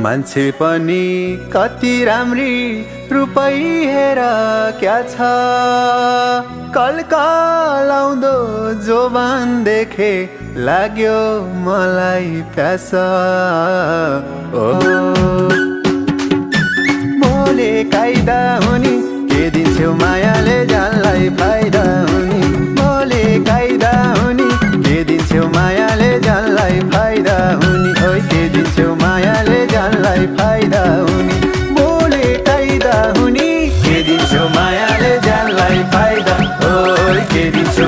मान्छे पनि कति राम्री रूपै हेर क्या छ कलकलाउँदो जोबान देखे लाग्यो मलाई प्यास ओ बोले कायदा हुने के दिन्छौ मायाले जानलाई फाइदा हुने बोले कायदा हुने के दिन्छौ मायाले जानलाई फाइदा हुने ओइ के दिन्छौ मायाले जानलाई फाइदा हुने बोले कायदा हुने के दिन्छौ मायाले जानलाई फाइदा ओइ के दिन्छौ